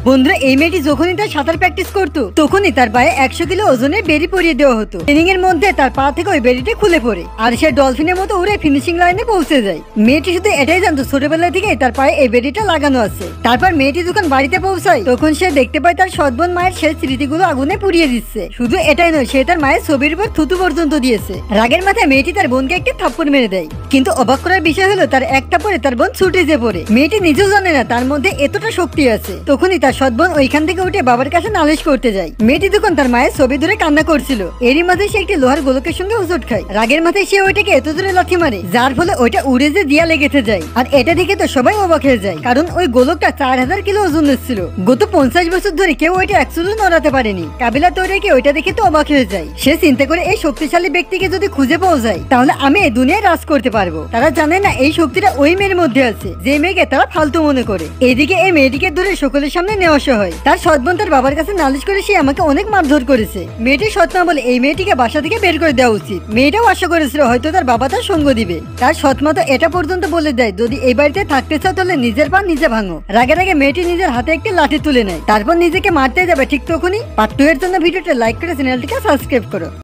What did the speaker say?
বন্ধুরা, এই মেয়েটি যখনই তার সাঁতার প্র্যাকটিস করতো তখনই তার পায়ে 100 কিলো ওজনের বেড়ি পরিয়ে দেওয়া হতো। ট্রেনিং এর মধ্যে তার পা থেকে ওই বেড়িটা খুলে পড়ে আর সে ডলফিনের মতো উড়ে ফিনিশিং লাইনে পৌঁছে যায়। মেয়েটি শুধু এটাই জানতো ছোটবেলা থেকে তার পায়ে এই বেড়িটা লাগানো আছে। তারপর মেয়েটি যখন বাড়িতে পৌঁছায় তখন সে দেখতে পায় তার সৎ বোন মায়ের শেষ স্মৃতিগুলো আগুনে পুড়িয়ে দিচ্ছে। শুধু এটাই নয়, সে তার মায়ের ছবির উপর থুতু পর্যন্ত দিয়েছে। রাগের মাথায় মেয়েটি তার বোনকে একটি থাপ্পড় মেরে দেয়, কিন্তু অবাক করার বিষয় হলো তার এক থাপ্পড়ে তার বোন ছুটে যে পড়ে। মেয়েটি নিজেও জানে না তার মধ্যে এতটা শক্তি আছে। তখনই তার সৎ বোন ওইখান থেকে উঠে বাবার কাছে নালিশ করতে যায়। মেয়েটি তখন তার মায়ের ছবি ধরে কান্না করছিল। এরই মাঝে সে একটি লোহার গোলকের সঙ্গে হোঁচট খায়। রাগের মাথায় সে ওইটাকে এত জোরে লাথি মারে যার ফলে ওইটা উড়ে যে দিয়া লেগেতে যায়। আর এটা দেখে তো সবাই অবাক হয়ে যায়, কারণ ওই গোলকটা 4000 কিলো ওজনের ছিল। গত 50 বছর ধরে কেউ ওইটা 100 নড়াতে পারেনি। কাবিলা তৈরিকে ওইটা দেখে তো অবাক হয়ে যায়। সে চিন্তা করে এই শক্তিশালী ব্যক্তিকে যদি খুঁজে পাওয়া যায় তাহলে আমি এই দুনিয়ায় রাজ করতে পারবো। তারা জানে না এই শক্তিটা ওই মেয়ের মধ্যে আছে যে মেয়েকে তারা ফালতু মনে করে। এদিকে এই মেয়েটিকে ধরে সকলের সামনে নেওয়া হয়। তার সৎ বোন তার বাবার কাছে নালিশ করে সে আমাকে অনেক মারধর করেছে। মেয়েটি সৎ না বলে এই মেয়েটিকে বাসা থেকে বের করে দেওয়া উচিত। মেয়েটাও আশা করেছিল হয়তো তার বাবা তার সঙ্গ দিবে। তার সৎ মা তো এটা পর্যন্ত বলে দেয়, যদি এই বাড়িতে থাকতে চাও তাহলে নিজের পা নিজে ভাঙো। রাগে রাগে মেয়েটি নিজের হাতে একটি লাঠি তুলে নেয়, তারপর নিজেকে মারতে যাবে। ঠিক তখনই পার্ট 2 এর জন্য ভিডিওটা লাইক করে চ্যানেলটিকে সাবস্ক্রাইব করো।